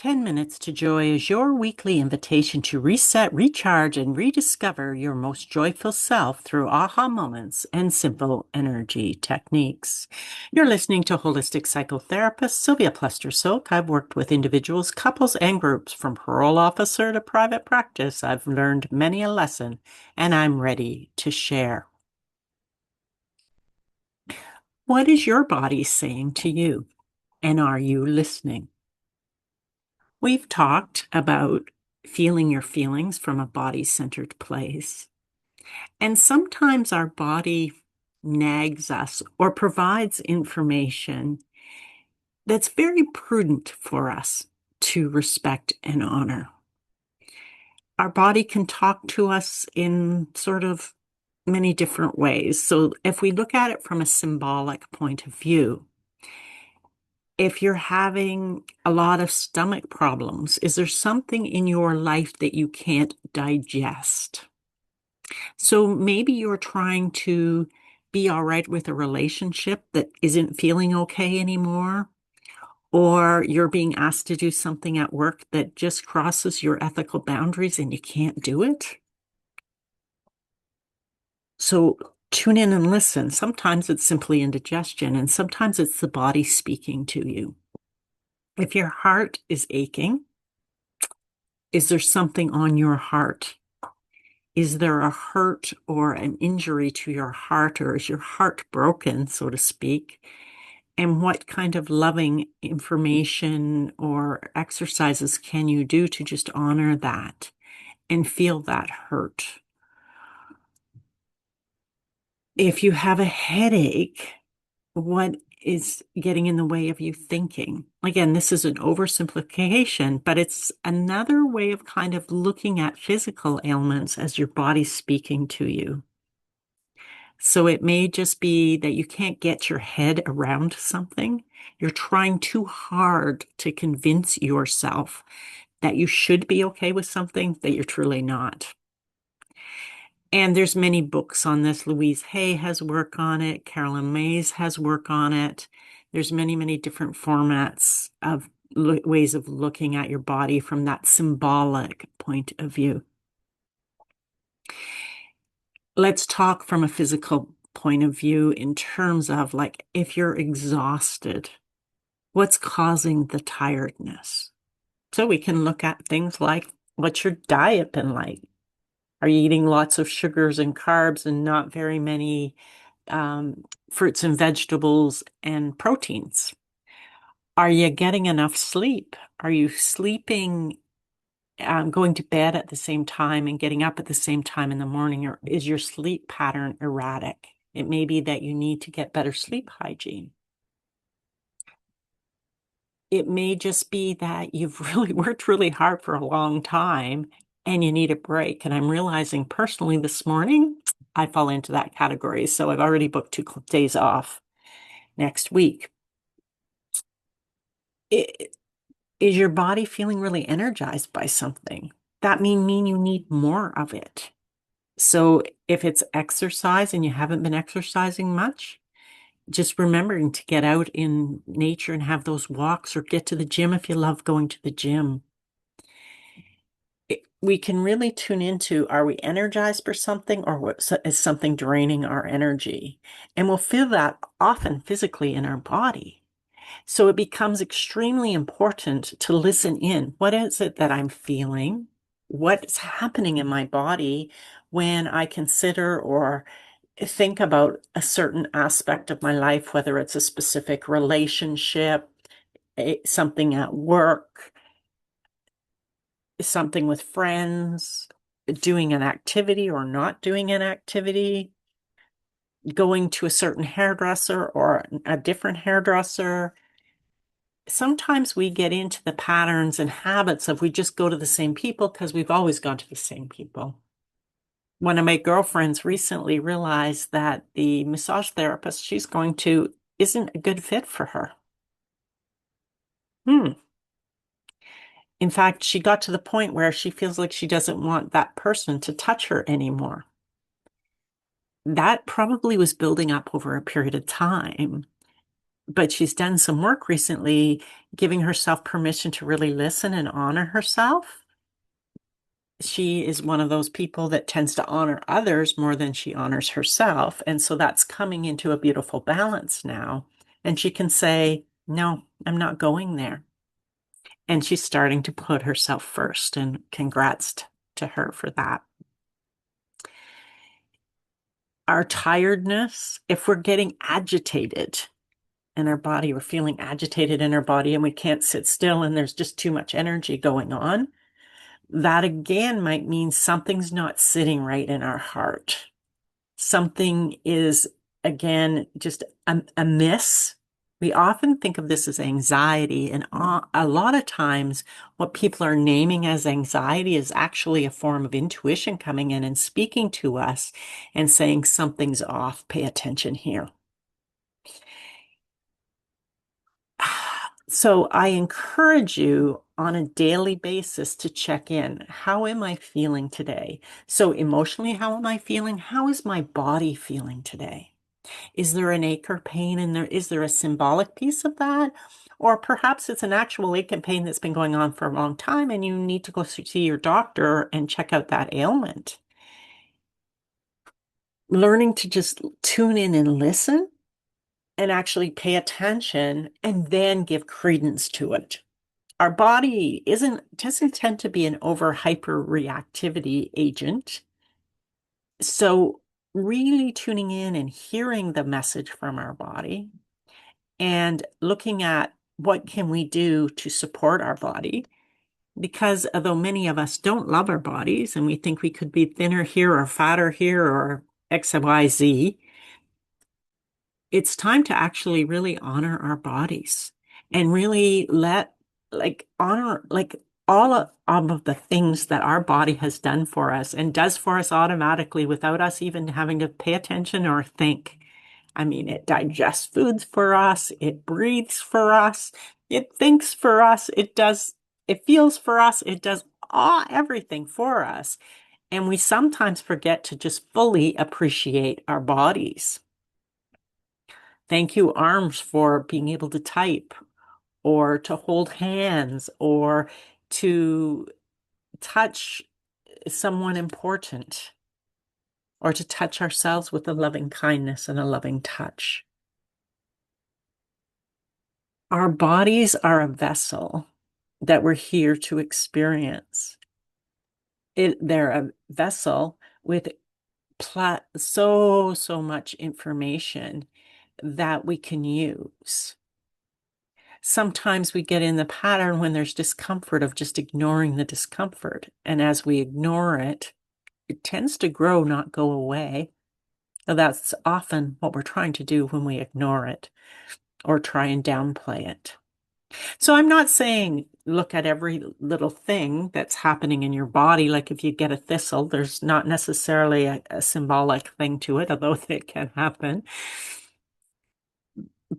10 Minutes to Joy is your weekly invitation to reset, recharge, and rediscover your most joyful self through aha moments and simple energy techniques. You're listening to holistic psychotherapist Sylvia Plester-Silk. I've worked with individuals, couples, and groups from parole officer to private practice. I've learned many a lesson, and I'm ready to share. What is your body saying to you? And are you listening? We've talked about feeling your feelings from a body-centered place. And sometimes our body nags us or provides information that's very prudent for us to respect and honor. Our body can talk to us in sort of many different ways. So if we look at it from a symbolic point of view, if you're having a lot of stomach problems, is there something in your life that you can't digest? So maybe you're trying to be all right with a relationship that isn't feeling okay anymore, or you're being asked to do something at work that just crosses your ethical boundaries and you can't do it. So tune in and listen. Sometimes it's simply indigestion, and sometimes it's the body speaking to you. If your heart is aching, is there something on your heart? Is there a hurt or an injury to your heart, or is your heart broken, so to speak? And what kind of loving information or exercises can you do to just honor that and feel that hurt? If you have a headache, what is getting in the way of you thinking? Again, this is an oversimplification, but it's another way of kind of looking at physical ailments as your body speaking to you. So it may just be that you can't get your head around something. You're trying too hard to convince yourself that you should be okay with something that you're truly not. And there's many books on this. Louise Hay has work on it. Carolyn Myss has work on it. There's many, many different formats of ways of looking at your body from that symbolic point of view. Let's talk from a physical point of view in terms of like if you're exhausted, what's causing the tiredness? So we can look at things like what's your diet been like? Are you eating lots of sugars and carbs and not very many fruits and vegetables and proteins? Are you getting enough sleep? Are you sleeping, going to bed at the same time and getting up at the same time in the morning? Or is your sleep pattern erratic? It may be that you need to get better sleep hygiene. It may just be that you've really worked really hard for a long time and you need a break. And I'm realizing personally this morning, I fall into that category. So I've already booked 2 days off next week. Is your body feeling really energized by something? That mean you need more of it. So if it's exercise and you haven't been exercising much, just remembering to get out in nature and have those walks, or get to the gym if you love going to the gym. We can really tune into, are we energized for something, or is something draining our energy? And we'll feel that often physically in our body. So it becomes extremely important to listen in. What is it that I'm feeling? What's happening in my body when I consider or think about a certain aspect of my life, whether it's a specific relationship, something at work, something with friends, doing an activity or not doing an activity, going to a certain hairdresser or a different hairdresser. Sometimes we get into the patterns and habits of we just go to the same people because we've always gone to the same people. One of my girlfriends recently realized that the massage therapist she's going to isn't a good fit for her. In fact, she got to the point where she feels like she doesn't want that person to touch her anymore. That probably was building up over a period of time. but she's done some work recently, giving herself permission to really listen and honor herself. She is one of those people that tends to honor others more than she honors herself. And so that's coming into a beautiful balance now. And she can say, no, I'm not going there. And she's starting to put herself first. And congrats to her for that. Our tiredness, if we're getting agitated in our body, we're feeling agitated in our body and we can't sit still and there's just too much energy going on, that again might mean something's not sitting right in our heart. Something is, again, just a miss. We often think of this as anxiety, and a lot of times what people are naming as anxiety is actually a form of intuition coming in and speaking to us and saying something's off, pay attention here. So I encourage you on a daily basis to check in. How am I feeling today? So emotionally, how am I feeling? How is my body feeling today? Is there an ache or pain in there? Is there a symbolic piece of that? Or perhaps it's an actual ache and pain that's been going on for a long time and you need to go see your doctor and check out that ailment. Learning to just tune in and listen and actually pay attention and then give credence to it. Our body doesn't tend to be an over hyper reactivity agent. So really tuning in and hearing the message from our body and looking at what can we do to support our body. Because although many of us don't love our bodies and we think we could be thinner here or fatter here or X, Y, Z, it's time to actually really honor our bodies and really honor all of the things that our body has done for us and does for us automatically without us even having to pay attention or think. I mean, it digests foods for us, it breathes for us, it thinks for us, it feels for us, it does everything for us. And we sometimes forget to just fully appreciate our bodies. Thank you, arms, for being able to type or to hold hands or to touch someone important or to touch ourselves with a loving kindness and a loving touch. Our bodies are a vessel that we're here to experience. They're a vessel with so much information that we can use. Sometimes we get in the pattern when there's discomfort of just ignoring the discomfort. And as we ignore it, it tends to grow, not go away. So that's often what we're trying to do when we ignore it or try and downplay it. So I'm not saying look at every little thing that's happening in your body. Like if you get a thistle, there's not necessarily a symbolic thing to it, although it can happen.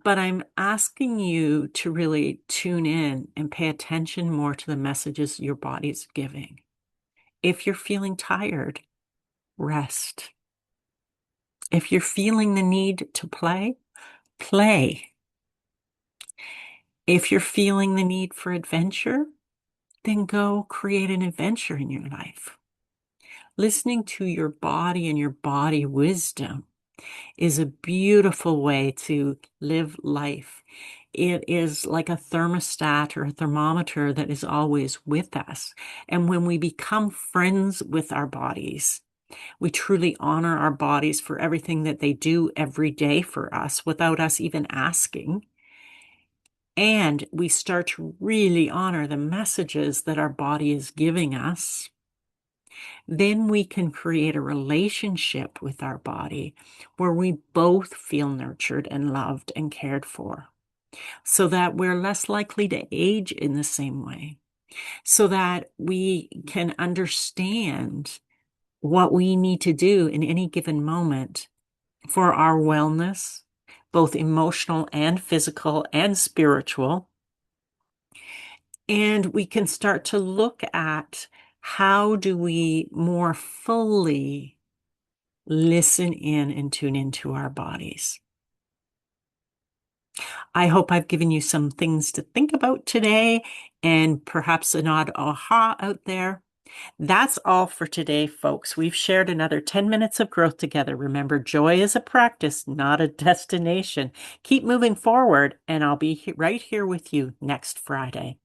But I'm asking you to really tune in and pay attention more to the messages your body's giving. If you're feeling tired, rest. If you're feeling the need to play, play. If you're feeling the need for adventure, then go create an adventure in your life. Listening to your body and your body wisdom is a beautiful way to live life. It is like a thermostat or a thermometer that is always with us. And when we become friends with our bodies, we truly honor our bodies for everything that they do every day for us without us even asking. And we start to really honor the messages that our body is giving us. Then we can create a relationship with our body where we both feel nurtured and loved and cared for, so that we're less likely to age in the same way, so that we can understand what we need to do in any given moment for our wellness, both emotional and physical and spiritual. And we can start to look at how do we more fully listen in and tune into our bodies. I hope I've given you some things to think about today and perhaps an odd aha out there. That's all for today, folks. We've shared another 10 minutes of growth together. Remember, joy is a practice, not a destination. Keep moving forward, and I'll be right here with you next Friday.